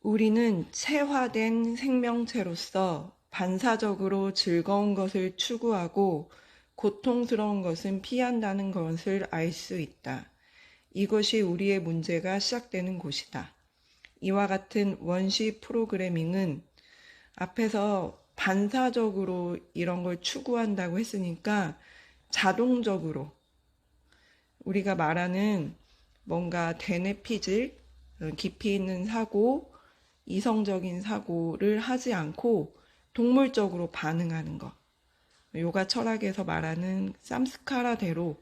우리는 체화된 생명체로서 반사적으로 즐거운 것을 추구하고 고통스러운 것은 피한다는 것을 알 수 있다. 이것이 우리의 문제가 시작되는 곳이다. 이와 같은 원시 프로그래밍은 앞에서 반사적으로 이런 걸 추구한다고 했으니까 자동적으로 우리가 말하는 뭔가 되뇌 피질, 깊이 있는 사고, 이성적인 사고를 하지 않고 동물적으로 반응하는 것. 요가 철학에서 말하는 쌈스카라대로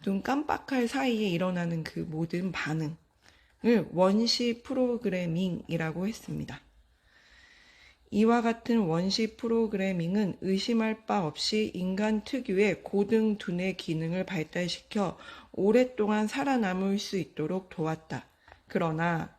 눈 깜빡할 사이에 일어나는 그 모든 반응을 원시 프로그래밍이라고 했습니다. 이와 같은 원시 프로그래밍은 의심할 바 없이 인간 특유의 고등 두뇌 기능을 발달시켜 오랫동안 살아남을 수 있도록 도왔다. 그러나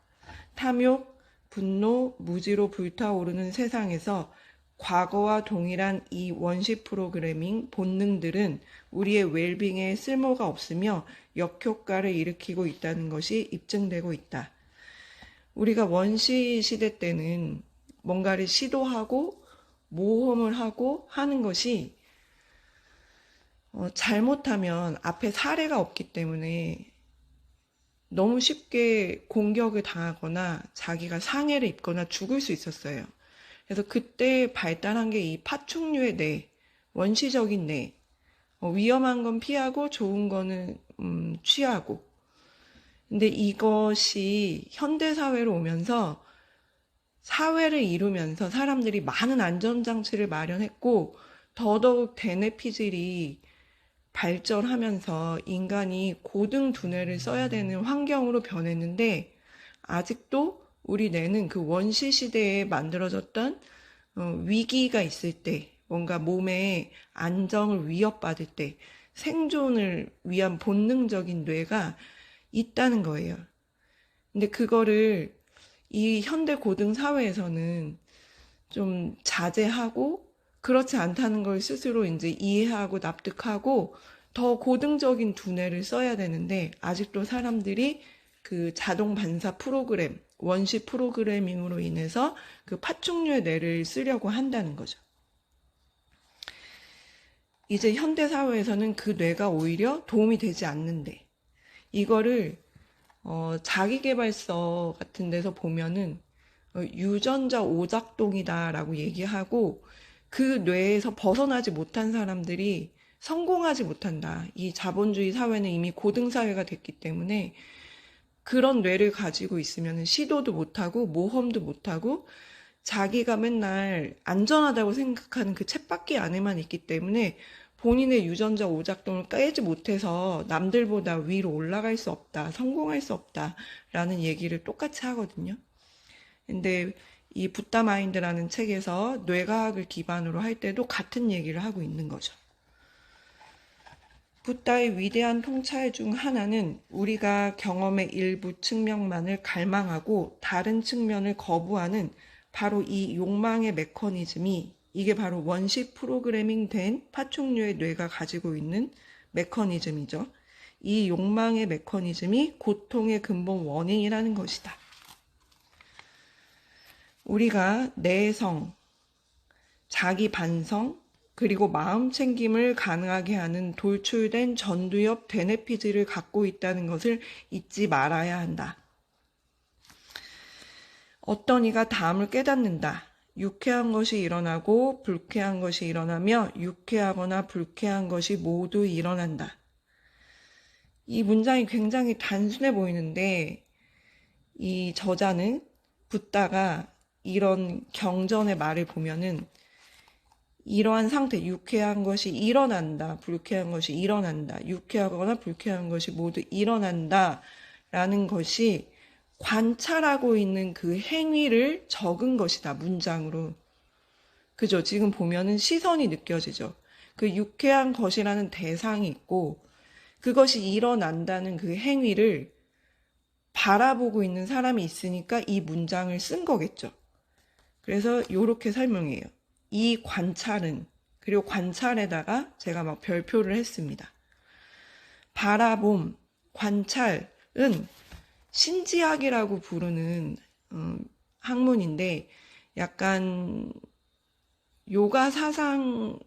탐욕, 분노, 무지로 불타오르는 세상에서 과거와 동일한 이 원시 프로그래밍 본능들은 우리의 웰빙에 쓸모가 없으며 역효과를 일으키고 있다는 것이 입증되고 있다. 우리가 원시 시대 때는 뭔가를 시도하고 모험을 하고 하는 것이 잘못하면 앞에 사례가 없기 때문에 너무 쉽게 공격을 당하거나 자기가 상해를 입거나 죽을 수 있었어요. 그래서 그때 발달한 게 이 파충류의 뇌, 원시적인 뇌, 위험한 건 피하고 좋은 거는 취하고. 근데 이것이 현대사회로 오면서 사회를 이루면서 사람들이 많은 안전장치를 마련했고 더더욱 대뇌피질이 발전하면서 인간이 고등 두뇌를 써야 되는 환경으로 변했는데 아직도 우리 뇌는 그 원시 시대에 만들어졌던 위기가 있을 때 뭔가 몸의 안정을 위협받을 때 생존을 위한 본능적인 뇌가 있다는 거예요. 근데 그거를 이 현대 고등 사회에서는 좀 자제하고 그렇지 않다는 걸 스스로 이제 이해하고 납득하고 더 고등적인 두뇌를 써야 되는데 아직도 사람들이 그 자동 반사 프로그램, 원시 프로그래밍으로 인해서 그 파충류의 뇌를 쓰려고 한다는 거죠. 이제 현대 사회에서는 그 뇌가 오히려 도움이 되지 않는데 이거를 자기계발서 같은 데서 보면은 유전자 오작동이다라고 얘기하고 그 뇌에서 벗어나지 못한 사람들이 성공하지 못한다. 이 자본주의 사회는 이미 고등사회가 됐기 때문에 그런 뇌를 가지고 있으면 시도도 못하고 모험도 못하고 자기가 맨날 안전하다고 생각하는 그 쳇바퀴 안에만 있기 때문에 본인의 유전자 오작동을 깨지 못해서 남들보다 위로 올라갈 수 없다, 성공할 수 없다라는 얘기를 똑같이 하거든요. 근데 이 붓다 마인드라는 책에서 뇌과학을 기반으로 할 때도 같은 얘기를 하고 있는 거죠. 붓다의 위대한 통찰 중 하나는 우리가 경험의 일부 측면만을 갈망하고 다른 측면을 거부하는 바로 이 욕망의 메커니즘이 이게 바로 원시 프로그래밍 된 파충류의 뇌가 가지고 있는 메커니즘이죠. 이 욕망의 메커니즘이 고통의 근본 원인이라는 것이다. 우리가 내성, 자기 반성, 그리고 마음 챙김을 가능하게 하는 돌출된 전두엽 대뇌피질을 갖고 있다는 것을 잊지 말아야 한다. 어떤 이가 다음을 깨닫는다. 유쾌한 것이 일어나고 불쾌한 것이 일어나며 유쾌하거나 불쾌한 것이 모두 일어난다. 이 문장이 굉장히 단순해 보이는데 이 저자는 붓다가 이런 경전의 말을 보면은 이러한 상태, 유쾌한 것이 일어난다, 불쾌한 것이 일어난다, 유쾌하거나 불쾌한 것이 모두 일어난다 라는 것이 관찰하고 있는 그 행위를 적은 것이다, 문장으로. 그죠? 지금 보면은 시선이 느껴지죠? 그 유쾌한 것이라는 대상이 있고 그것이 일어난다는 그 행위를 바라보고 있는 사람이 있으니까 이 문장을 쓴 거겠죠. 그래서 이렇게 설명해요. 이 관찰은, 그리고 관찰에다가 제가 막 별표를 했습니다. 바라봄, 관찰은 신지학이라고 부르는 학문인데 약간 요가 사상을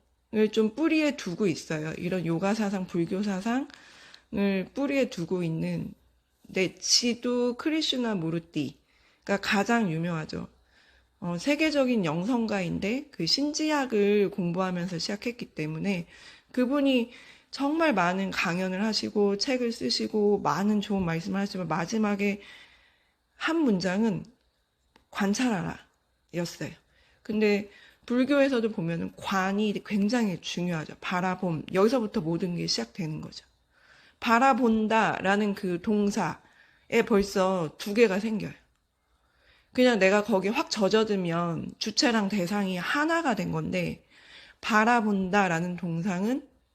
좀 뿌리에 두고 있어요. 이런 요가 사상, 불교 사상을 뿌리에 두고 있는 네치두 크리슈나 무르티가 가장 유명하죠. 세계적인 영성가인데 그 신지학을 공부하면서 시작했기 때문에 그분이 정말 많은 강연을 하시고 책을 쓰시고 많은 좋은 말씀을 하시지만 마지막에 한 문장은 관찰하라 였어요. 근데 불교에서도 보면은 관이 굉장히 중요하죠. 바라봄. 여기서부터 모든 게 시작되는 거죠. 바라본다라는 그 동사에 벌써 두 개가 생겨요. 그냥 내가 거기에 확 젖어들면 주체랑 대상이 하나가 된 건데, 바라본다라는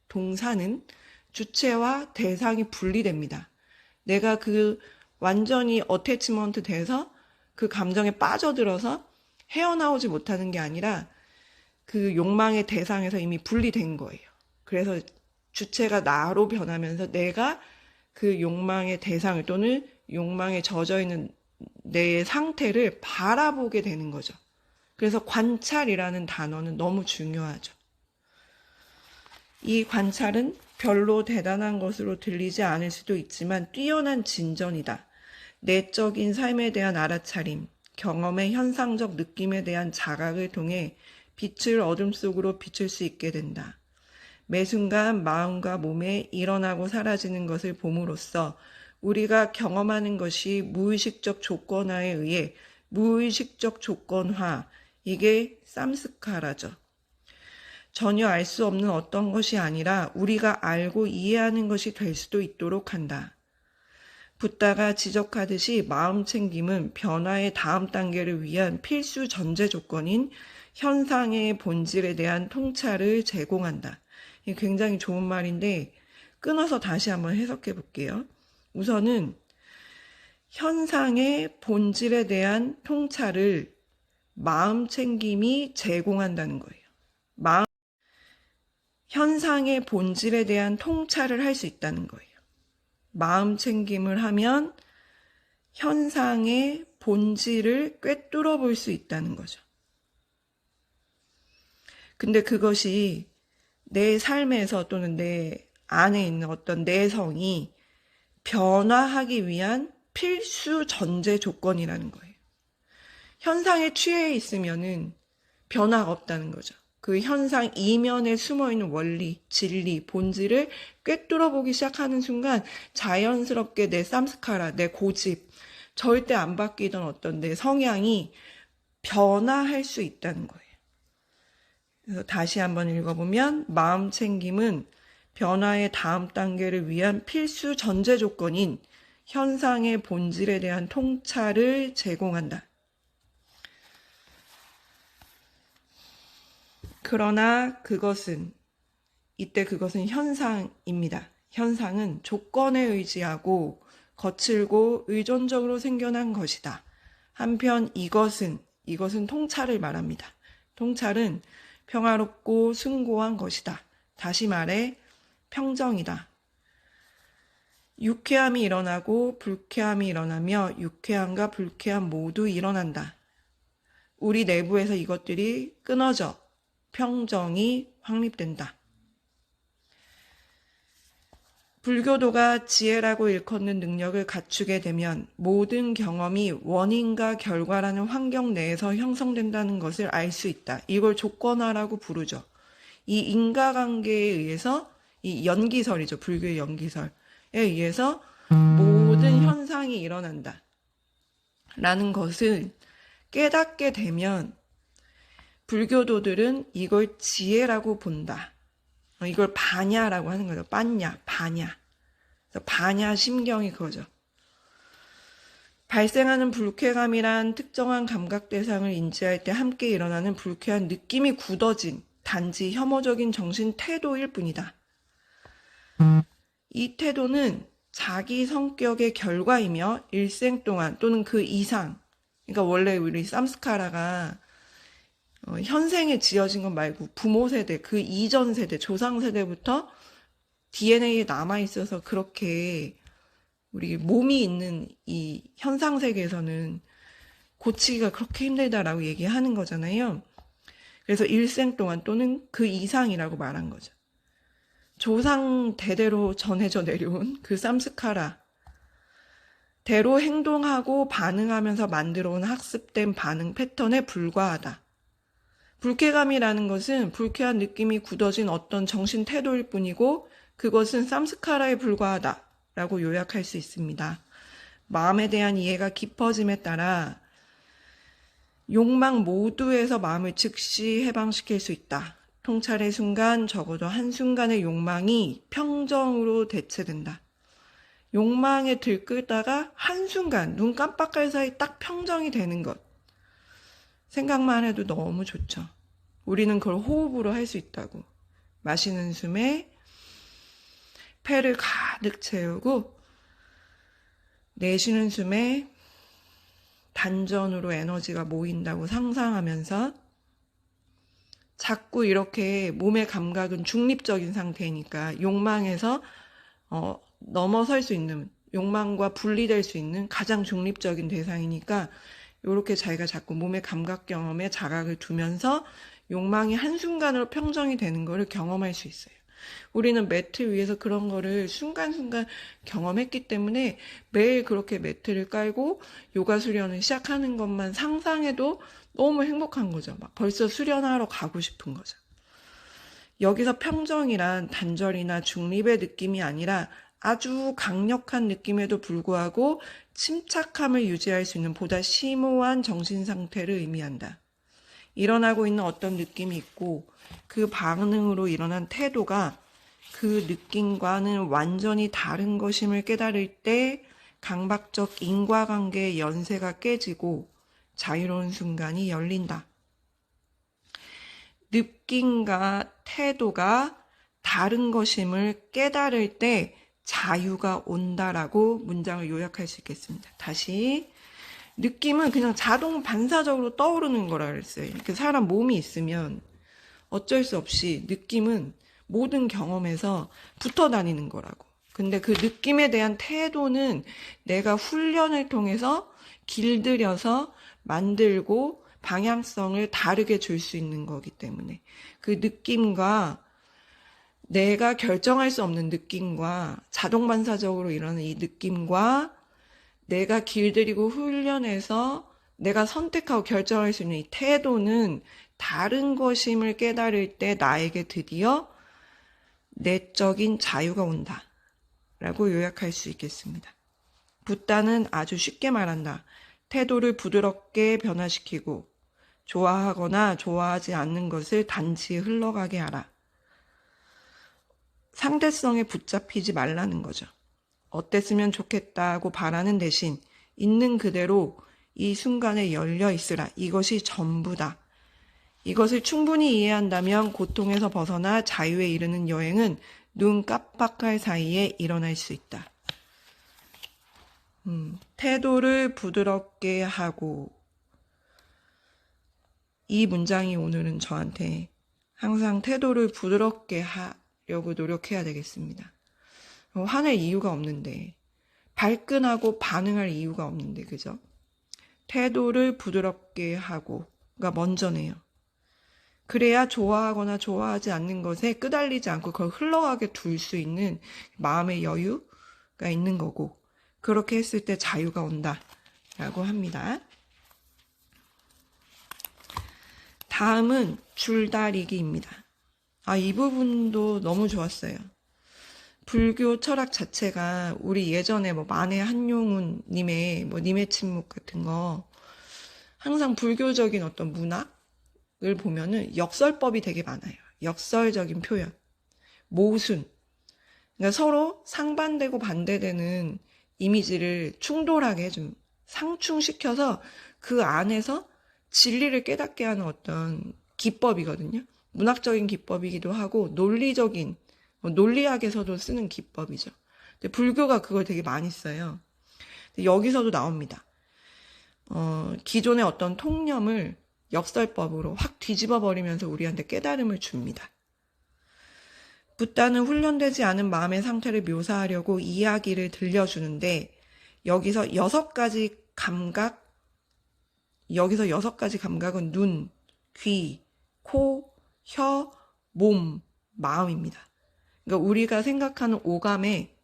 동사는 주체와 대상이 분리됩니다. 내가 그 완전히 어태치먼트 돼서 그 감정에 빠져들어서 헤어나오지 못하는 게 아니라 그 욕망의 대상에서 이미 분리된 거예요. 그래서 주체가 나로 변하면서 내가 그 욕망의 대상을 또는 욕망에 젖어 있는 내 상태를 바라보게 되는 거죠. 그래서 관찰이라는 단어는 너무 중요하죠. 이 관찰은 별로 대단한 것으로 들리지 않을 수도 있지만 뛰어난 진전이다. 내적인 삶에 대한 알아차림, 경험의 현상적 느낌에 대한 자각을 통해 빛을 어둠 속으로 비출 수 있게 된다. 매 순간 마음과 몸에 일어나고 사라지는 것을 봄으로써 우리가 경험하는 것이 무의식적 조건화에 의해 무의식적 조건화, 이게 쌈스카라죠. 전혀 알 수 없는 어떤 것이 아니라 우리가 알고 이해하는 것이 될 수도 있도록 한다. 붓다가 지적하듯이 마음 챙김은 변화의 다음 단계를 위한 필수 전제 조건인 현상의 본질에 대한 통찰을 제공한다. 이게 굉장히 좋은 말인데 끊어서 다시 한번 해석해 볼게요. 우선은 현상의 본질에 대한 통찰을 마음 챙김이 제공한다는 거예요. 현상의 본질에 대한 통찰을 할 수 있다는 거예요. 마음 챙김을 하면 현상의 본질을 꿰뚫어 볼 수 있다는 거죠. 근데 그것이 내 삶에서 또는 내 안에 있는 어떤 내성이 변화하기 위한 필수 전제 조건이라는 거예요. 현상에 취해 있으면은 변화가 없다는 거죠. 그 현상 이면에 숨어있는 원리, 진리, 본질을 꿰뚫어 보기 시작하는 순간 자연스럽게 내 쌈스카라, 내 고집, 절대 안 바뀌던 어떤 내 성향이 변화할 수 있다는 거예요. 그래서 다시 한번 읽어보면 마음 챙김은 변화의 다음 단계를 위한 필수 전제 조건인 현상의 본질에 대한 통찰을 제공한다. 그러나 이때 그것은 현상입니다. 현상은 조건에 의지하고 거칠고 의존적으로 생겨난 것이다. 한편 이것은 통찰을 말합니다. 통찰은 평화롭고 숭고한 것이다. 다시 말해 평정이다. 유쾌함이 일어나고 불쾌함이 일어나며 유쾌함과 불쾌함 모두 일어난다. 우리 내부에서 이것들이 끊어져 평정이 확립된다. 불교도가 지혜라고 일컫는 능력을 갖추게 되면 모든 경험이 원인과 결과라는 환경 내에서 형성된다는 것을 알 수 있다. 이걸 조건화라고 부르죠. 이 인과관계에 의해서, 이 연기설이죠. 불교의 연기설에 의해서 모든 현상이 일어난다. 라는 것을 깨닫게 되면 불교도들은 이걸 지혜라고 본다. 이걸 바냐라고 하는 거죠. 바냐. 바냐 심경이 그거죠. 발생하는 불쾌감이란 특정한 감각 대상을 인지할 때 함께 일어나는 불쾌한 느낌이 굳어진 단지 혐오적인 정신 태도일 뿐이다. 이 태도는 자기 성격의 결과이며 일생 동안 또는 그 이상, 그러니까 원래 우리 쌈스카라가 현생에 지어진 것 말고 부모 세대, 그 이전 세대, 조상 세대부터 DNA에 남아있어서 그렇게 우리 몸이 있는 이 현상 세계에서는 고치기가 그렇게 힘들다라고 얘기하는 거잖아요. 그래서 일생 동안 또는 그 이상이라고 말한 거죠. 조상 대대로 전해져 내려온 그 삼스카라 대로 행동하고 반응하면서 만들어온 학습된 반응 패턴에 불과하다. 불쾌감이라는 것은 불쾌한 느낌이 굳어진 어떤 정신 태도일 뿐이고 그것은 삼스카라에 불과하다 라고 요약할 수 있습니다. 마음에 대한 이해가 깊어짐에 따라 욕망 모두에서 마음을 즉시 해방시킬 수 있다. 통찰의 순간 적어도 한순간의 욕망이 평정으로 대체된다. 욕망에 들끓다가 한순간 눈 깜빡할 사이 딱 평정이 되는 것. 생각만 해도 너무 좋죠. 우리는 그걸 호흡으로 할 수 있다고. 마시는 숨에 폐를 가득 채우고 내쉬는 숨에 단전으로 에너지가 모인다고 상상하면서 자꾸 이렇게 몸의 감각은 중립적인 상태니까 욕망에서 넘어설 수 있는, 욕망과 분리될 수 있는 가장 중립적인 대상이니까 이렇게 자기가 자꾸 몸의 감각 경험에 자각을 두면서 욕망이 한순간으로 평정이 되는 것을 경험할 수 있어요. 우리는 매트 위에서 그런 거를 순간순간 경험했기 때문에 매일 그렇게 매트를 깔고 요가 수련을 시작하는 것만 상상해도 너무 행복한 거죠. 막 벌써 수련하러 가고 싶은 거죠. 여기서 평정이란 단절이나 중립의 느낌이 아니라 아주 강력한 느낌에도 불구하고 침착함을 유지할 수 있는 보다 심오한 정신 상태를 의미한다. 일어나고 있는 어떤 느낌이 있고 그 반응으로 일어난 태도가 그 느낌과는 완전히 다른 것임을 깨달을 때 강박적 인과관계의 연쇄가 깨지고 자유로운 순간이 열린다. 느낌과 태도가 다른 것임을 깨달을 때 자유가 온다라고 문장을 요약할 수 있겠습니다. 다시 느낌은 그냥 자동 반사적으로 떠오르는 거라 그랬어요. 이렇게 사람 몸이 있으면 어쩔 수 없이 느낌은 모든 경험에서 붙어 다니는 거라고. 근데 그 느낌에 대한 태도는 내가 훈련을 통해서 길들여서 만들고 방향성을 다르게 줄 수 있는 거기 때문에 그 느낌과 내가 결정할 수 없는 느낌과 자동 반사적으로 일어나는 이 느낌과 내가 길들이고 훈련해서 내가 선택하고 결정할 수 있는 이 태도는 다른 것임을 깨달을 때 나에게 드디어 내적인 자유가 온다 라고 요약할 수 있겠습니다. 붓다는 아주 쉽게 말한다. 태도를 부드럽게 변화시키고 좋아하거나 좋아하지 않는 것을 단지 흘러가게 하라. 상대성에 붙잡히지 말라는 거죠. 어땠으면 좋겠다고 바라는 대신 있는 그대로 이 순간에 열려 있으라. 이것이 전부다. 이것을 충분히 이해한다면 고통에서 벗어나 자유에 이르는 여행은 눈 깜빡할 사이에 일어날 수 있다. 태도를 부드럽게 하고 이 문장이 오늘은 저한테 항상 태도를 부드럽게 하려고 노력해야 되겠습니다. 화낼 이유가 없는데 발끈하고 반응할 이유가 없는데 그죠? 태도를 부드럽게 하고가 먼저네요. 그래야 좋아하거나 좋아하지 않는 것에 끄달리지 않고 그걸 흘러가게 둘 수 있는 마음의 여유가 있는 거고 그렇게 했을 때 자유가 온다라고 합니다. 다음은 줄다리기입니다. 이 부분도 너무 좋았어요. 불교 철학 자체가 우리 예전에 만해 한용운 님의 님의 침묵 같은 거 항상 불교적인 어떤 문학을 보면은 역설법이 되게 많아요. 역설적인 표현, 모순. 그러니까 서로 상반되고 반대되는 이미지를 충돌하게 좀 상충시켜서 그 안에서 진리를 깨닫게 하는 어떤 기법이거든요. 문학적인 기법이기도 하고 논리적인 논리학에서도 쓰는 기법이죠. 근데 불교가 그걸 되게 많이 써요. 여기서도 나옵니다. 기존의 어떤 통념을 역설법으로 확 뒤집어 버리면서 우리한테 깨달음을 줍니다. 붓다는 훈련되지 않은 마음의 상태를 묘사하려고 이야기를 들려주는데 여기서 6가지 감각 여기서 6가지 감각은 눈, 귀, 코, 혀, 몸, 마음입니다. 그러니까 우리가 생각하는 오감에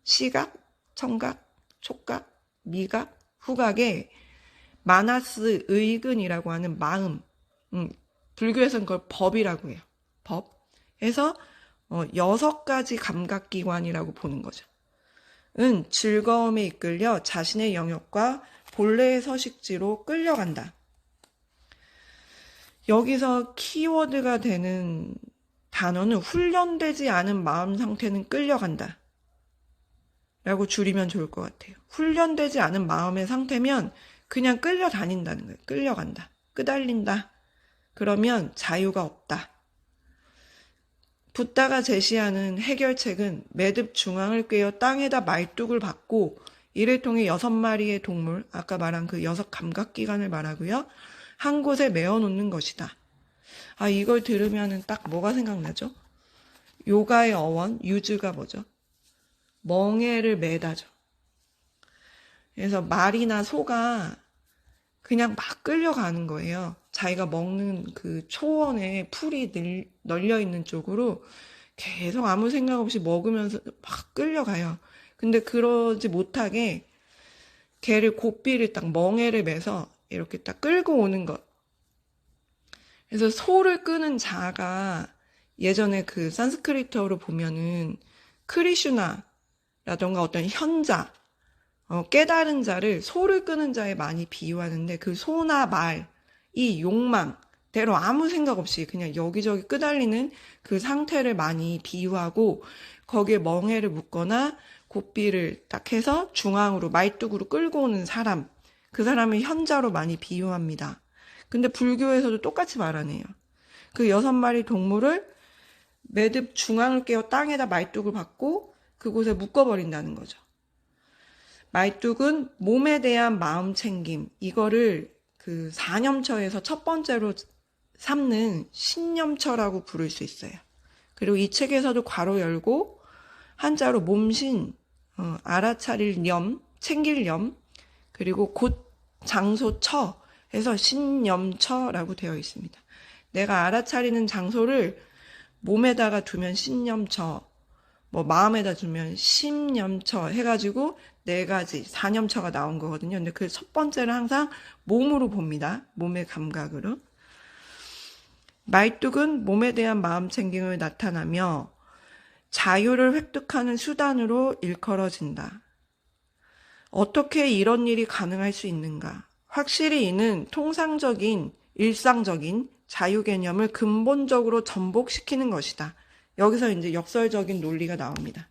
시각, 청각, 촉각, 미각, 후각에 마나스 의근이라고 하는 마음, 불교에서는 그걸 법이라고 해요. 법. 해서 6가지 감각기관이라고 보는 거죠. 은 즐거움에 이끌려 자신의 영역과 본래의 서식지로 끌려간다. 여기서 키워드가 되는 단어는 훈련되지 않은 마음 상태는 끌려간다 라고 줄이면 좋을 것 같아요. 훈련되지 않은 마음의 상태면 그냥 끌려다닌다는 거예요. 끌려간다. 끄달린다. 그러면 자유가 없다. 붓다가 제시하는 해결책은 매듭 중앙을 꿰어 땅에다 말뚝을 박고 이를 통해 6마리의 동물, 아까 말한 그 6감각기관을 말하고요. 한 곳에 메어놓는 것이다. 아, 이걸 들으면 딱 뭐가 생각나죠? 요가의 어원, 유즈가 뭐죠? 멍에를 매다죠. 그래서 말이나 소가 그냥 막 끌려가는 거예요. 자기가 먹는 그 초원에 풀이 널려 있는 쪽으로 계속 아무 생각 없이 먹으면서 막 끌려가요. 근데 그러지 못하게 개를 고삐를 딱 멍에를 매서 이렇게 딱 끌고 오는 것. 그래서 소를 끄는 자가 예전에 그 산스크리트어로 보면은 크리슈나라던가 어떤 현자, 깨달은 자를 소를 끄는 자에 많이 비유하는데 그 소나 말, 이 욕망대로 아무 생각 없이 그냥 여기저기 끄달리는 그 상태를 많이 비유하고 거기에 멍에를 묶거나 고삐를 딱 해서 중앙으로 말뚝으로 끌고 오는 사람, 그 사람을 현자로 많이 비유합니다. 근데 불교에서도 똑같이 말하네요. 그 6마리 동물을 매듭 중앙을 깨어 땅에다 말뚝을 박고 그곳에 묶어버린다는 거죠. 말뚝은 몸에 대한 마음 챙김, 이거를 그 사념처에서 첫 번째로 삼는 신념처라고 부를 수 있어요. 그리고 이 책에서도 괄호 열고 한자로 몸신, 알아차릴 념, 챙길 념, 그리고 곳 장소 처 해서 신념처라고 되어 있습니다. 내가 알아차리는 장소를 몸에다가 두면 신념처, 뭐 마음에다 두면 심념처 해가지고 4가지 사념처가 나온 거거든요. 근데 그 첫 번째는 항상 몸으로 봅니다. 몸의 감각으로. 말뚝은 몸에 대한 마음 챙김을 나타나며 자유를 획득하는 수단으로 일컬어진다. 어떻게 이런 일이 가능할 수 있는가? 확실히 이는 통상적인, 일상적인 자유 개념을 근본적으로 전복시키는 것이다. 여기서 이제 역설적인 논리가 나옵니다.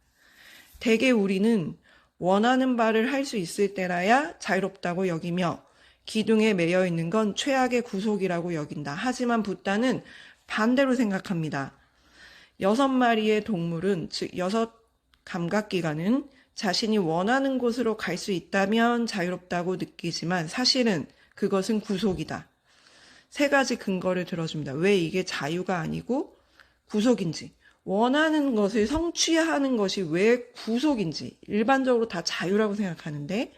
대개 우리는 원하는 바를 할 수 있을 때라야 자유롭다고 여기며 기둥에 매여 있는 건 최악의 구속이라고 여긴다. 하지만 붓다는 반대로 생각합니다. 6마리의 동물은, 즉 6감각기관은 자신이 원하는 곳으로 갈 수 있다면 자유롭다고 느끼지만 사실은 그것은 구속이다. 3가지 근거를 들어줍니다. 왜 이게 자유가 아니고 구속인지. 원하는 것을 성취하는 것이 왜 구속인지. 일반적으로 다 자유라고 생각하는데,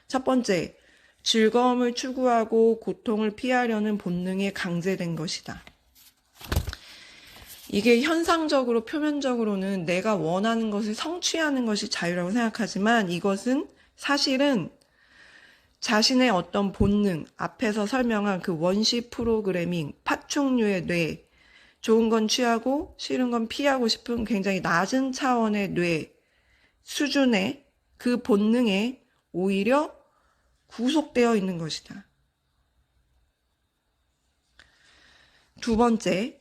첫 번째, 즐거움을 추구하고 고통을 피하려는 본능에 강제된 것이다. 이게 현상적으로, 표면적으로는 내가 원하는 것을 성취하는 것이 자유라고 생각하지만 이것은 사실은 자신의 어떤 본능, 앞에서 설명한 그 원시 프로그래밍, 파충류의 뇌, 좋은 건 취하고 싫은 건 피하고 싶은 굉장히 낮은 차원의 뇌 수준의 그 본능에 오히려 구속되어 있는 것이다. 2번째,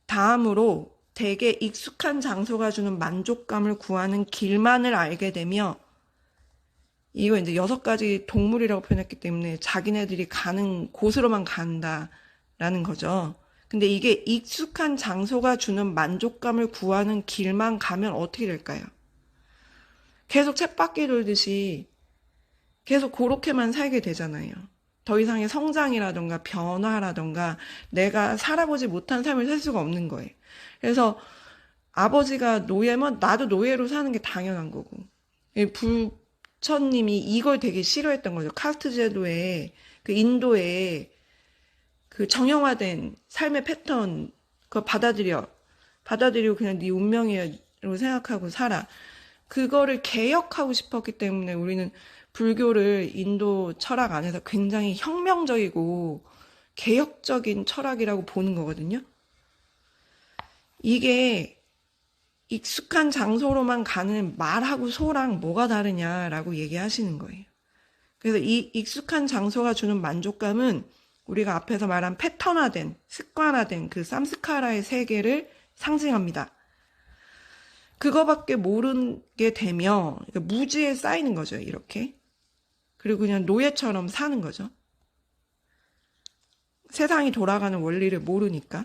다음으로 대개 익숙한 장소가 주는 만족감을 구하는 길만을 알게 되며, 이거 이제 6가지 동물이라고 표현했기 때문에 자기네들이 가는 곳으로만 간다라는 거죠. 근데 이게 익숙한 장소가 주는 만족감을 구하는 길만 가면 어떻게 될까요? 계속 쳇바퀴 돌듯이 계속 그렇게만 살게 되잖아요. 더 이상의 성장이라던가 변화라던가 내가 살아보지 못한 삶을 살 수가 없는 거예요. 그래서 아버지가 노예면 나도 노예로 사는 게 당연한 거고, 부처님이 이걸 되게 싫어했던 거죠. 카스트 제도에 그 인도의 그 정형화된 삶의 패턴 그거 받아들이고 그냥 네 운명이라고 생각하고 살아. 그거를 개혁하고 싶었기 때문에 우리는 불교를 인도 철학 안에서 굉장히 혁명적이고 개혁적인 철학이라고 보는 거거든요. 이게 익숙한 장소로만 가는 말하고 소랑 뭐가 다르냐라고 얘기하시는 거예요. 그래서 이 익숙한 장소가 주는 만족감은 우리가 앞에서 말한 패턴화된, 습관화된 그 쌈스카라의 세계를 상징합니다. 그거밖에 모르게 되면 무지에 쌓이는 거죠, 이렇게. 그리고 그냥 노예처럼 사는 거죠. 세상이 돌아가는 원리를 모르니까,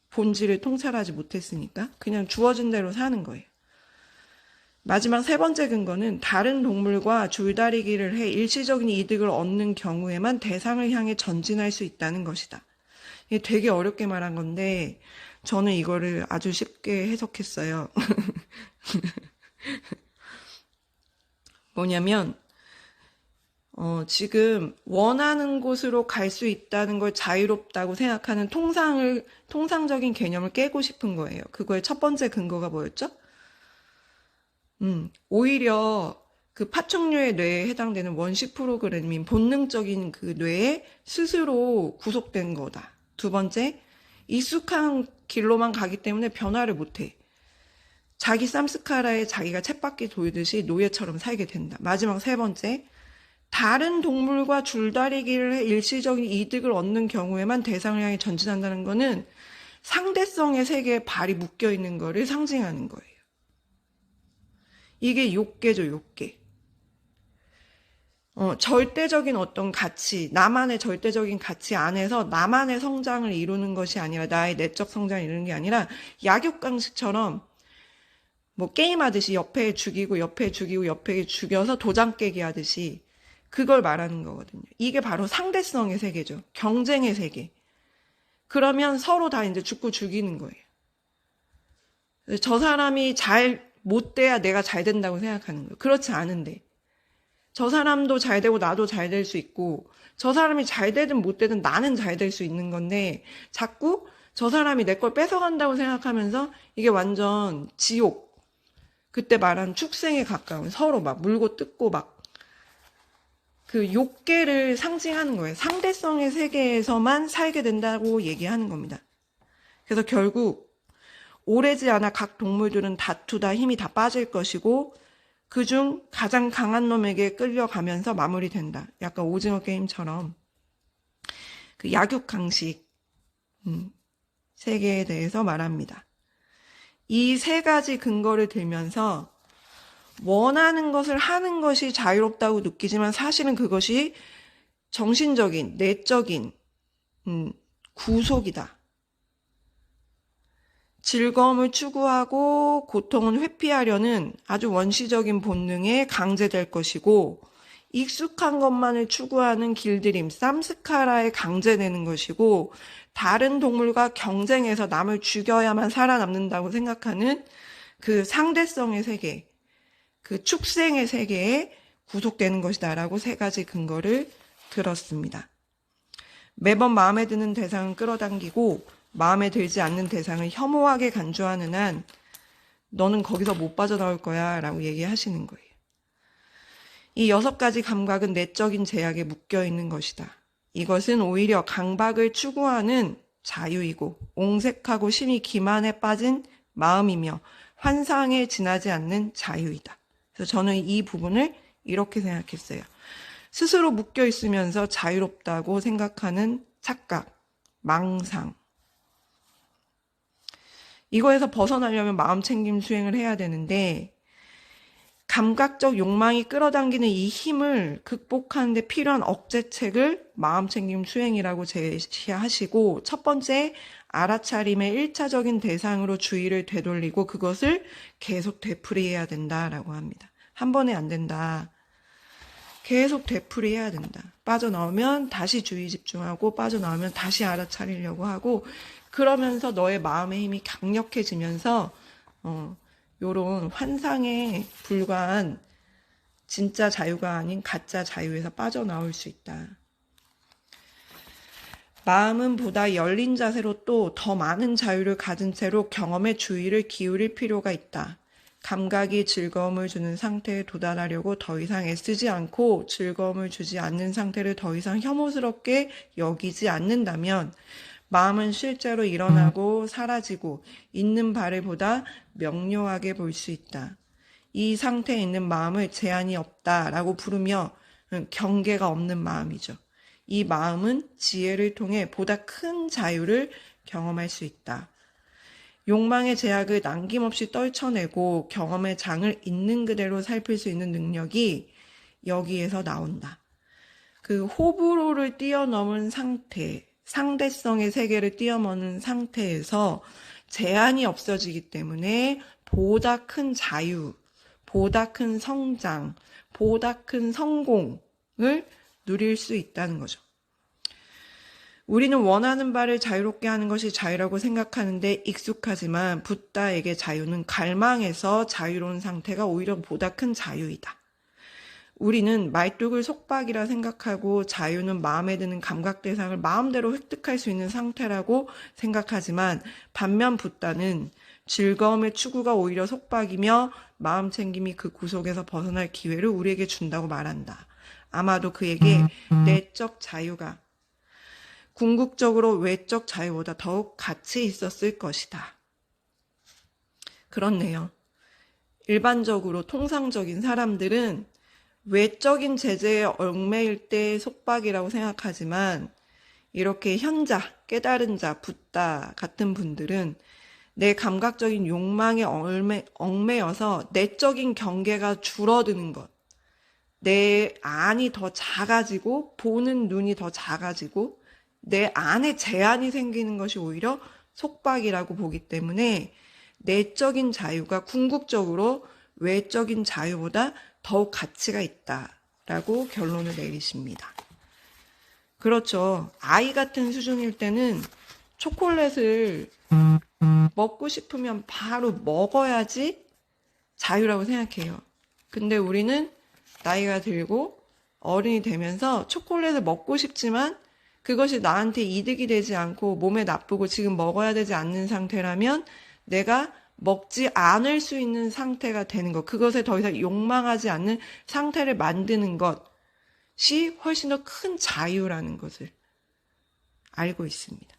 본질을 통찰하지 못했으니까 그냥 주어진 대로 사는 거예요. 마지막 세 번째 근거는 다른 동물과 줄다리기를 해 일시적인 이득을 얻는 경우에만 대상을 향해 전진할 수 있다는 것이다. 이게 되게 어렵게 말한 건데 저는 이거를 아주 쉽게 해석했어요. 뭐냐면 지금 원하는 곳으로 갈 수 있다는 걸 자유롭다고 생각하는 통상적인 개념을 깨고 싶은 거예요. 그거의 첫 번째 근거가 뭐였죠? 오히려 그 파충류의 뇌에 해당되는 원시 프로그램인 본능적인 그 뇌에 스스로 구속된 거다. 두 번째, 익숙한 길로만 가기 때문에 변화를 못해. 자기 쌈스카라에 자기가 쳇바퀴 돌듯이 노예처럼 살게 된다. 마지막 세 번째, 다른 동물과 줄다리기를 해 일시적인 이득을 얻는 경우에만 대상을 향해 전진한다는 거는 상대성의 세계에 발이 묶여 있는 거를 상징하는 거예요. 이게 욕계죠, 욕계. 절대적인 어떤 가치, 나만의 절대적인 가치 안에서 나만의 성장을 이루는 것이 아니라 나의 내적 성장을 이루는 게 아니라 약육강식처럼 뭐 게임하듯이 옆에 죽이고 옆에 죽이고 옆에 죽여서 도장 깨기 하듯이 그걸 말하는 거거든요. 이게 바로 상대성의 세계죠. 경쟁의 세계. 그러면 서로 다 이제 죽고 죽이는 거예요. 저 사람이 잘 못 돼야 내가 잘 된다고 생각하는 거예요. 그렇지 않은데. 저 사람도 잘 되고 나도 잘 될 수 있고 저 사람이 잘 되든 못 되든 나는 잘 될 수 있는 건데 자꾸 저 사람이 내 걸 뺏어간다고 생각하면서 이게 완전 지옥. 그때 말한 축생에 가까운 서로 막 물고 뜯고 막 그 욕계를 상징하는 거예요. 상대성의 세계에서만 살게 된다고 얘기하는 겁니다. 그래서 결국 오래지 않아 각 동물들은 다투다 힘이 다 빠질 것이고 그중 가장 강한 놈에게 끌려가면서 마무리된다. 약간 오징어 게임처럼 그 약육강식 세계에 대해서 말합니다. 이 세 가지 근거를 들면서 원하는 것을 하는 것이 자유롭다고 느끼지만 사실은 그것이 정신적인, 내적인 구속이다. 즐거움을 추구하고 고통은 회피하려는 아주 원시적인 본능에 강제될 것이고 익숙한 것만을 추구하는 길들임, 쌈스카라에 강제되는 것이고 다른 동물과 경쟁해서 남을 죽여야만 살아남는다고 생각하는 그 상대성의 세계, 그 축생의 세계에 구속되는 것이다 라고 세 가지 근거를 들었습니다. 매번 마음에 드는 대상은 끌어당기고 마음에 들지 않는 대상을 혐오하게 간주하는 한 너는 거기서 못 빠져나올 거야 라고 얘기하시는 거예요. 이 6가지 감각은 내적인 제약에 묶여 있는 것이다. 이것은 오히려 강박을 추구하는 자유이고 옹색하고 심히 기만에 빠진 마음이며 환상에 지나지 않는 자유이다. 그래서 저는 이 부분을 이렇게 생각했어요. 스스로 묶여 있으면서 자유롭다고 생각하는 착각, 망상. 이거에서 벗어나려면 마음챙김 수행을 해야 되는데 감각적 욕망이 끌어당기는 이 힘을 극복하는 데 필요한 억제책을 마음챙김 수행이라고 제시하시고 첫 번째 알아차림의 1차적인 대상으로 주의를 되돌리고 그것을 계속 되풀이해야 된다라고 합니다. 한 번에 안 된다. 계속 되풀이해야 된다. 빠져나오면 다시 주의 집중하고 빠져나오면 다시 알아차리려고 하고 그러면서 너의 마음의 힘이 강력해지면서 요런 환상에 불과한 진짜 자유가 아닌 가짜 자유에서 빠져나올 수 있다. 마음은 보다 열린 자세로 또 더 많은 자유를 가진 채로 경험에 주의를 기울일 필요가 있다. 감각이 즐거움을 주는 상태에 도달하려고 더 이상 애쓰지 않고 즐거움을 주지 않는 상태를 더 이상 혐오스럽게 여기지 않는다면 마음은 실제로 일어나고 사라지고 있는 바를 보다 명료하게 볼 수 있다. 이 상태에 있는 마음을 제한이 없다라고 부르며 경계가 없는 마음이죠. 이 마음은 지혜를 통해 보다 큰 자유를 경험할 수 있다. 욕망의 제약을 남김없이 떨쳐내고 경험의 장을 있는 그대로 살필 수 있는 능력이 여기에서 나온다. 그 호불호를 뛰어넘은 상태, 상대성의 세계를 뛰어넘는 상태에서 제한이 없어지기 때문에 보다 큰 자유, 보다 큰 성장, 보다 큰 성공을 누릴 수 있다는 거죠. 우리는 원하는 바를 자유롭게 하는 것이 자유라고 생각하는데 익숙하지만 붓다에게 자유는 갈망에서 자유로운 상태가 오히려 보다 큰 자유이다. 우리는 말뚝을 속박이라 생각하고 자유는 마음에 드는 감각 대상을 마음대로 획득할 수 있는 상태라고 생각하지만 반면 붓다는 즐거움의 추구가 오히려 속박이며 마음 챙김이 그 구속에서 벗어날 기회를 우리에게 준다고 말한다. 아마도 그에게 내적 자유가 궁극적으로 외적 자유보다 더욱 가치 있었을 것이다. 그렇네요. 일반적으로 통상적인 사람들은 외적인 제재에 얽매일 때 속박이라고 생각하지만 이렇게 현자, 깨달은 자, 붓다 같은 분들은 내 감각적인 욕망에 얽매여서 내적인 경계가 줄어드는 것, 내 안이 더 작아지고 보는 눈이 더 작아지고 내 안에 제한이 생기는 것이 오히려 속박이라고 보기 때문에 내적인 자유가 궁극적으로 외적인 자유보다 더욱 가치가 있다라고 결론을 내리십니다. 그렇죠. 아이 같은 수준일 때는 초콜릿을 먹고 싶으면 바로 먹어야지 자유라고 생각해요. 근데 우리는 나이가 들고 어른이 되면서 초콜릿을 먹고 싶지만 그것이 나한테 이득이 되지 않고 몸에 나쁘고 지금 먹어야 되지 않는 상태라면 내가 먹지 않을 수 있는 상태가 되는 것, 그것에 더 이상 욕망하지 않는 상태를 만드는 것이 훨씬 더 큰 자유라는 것을 알고 있습니다.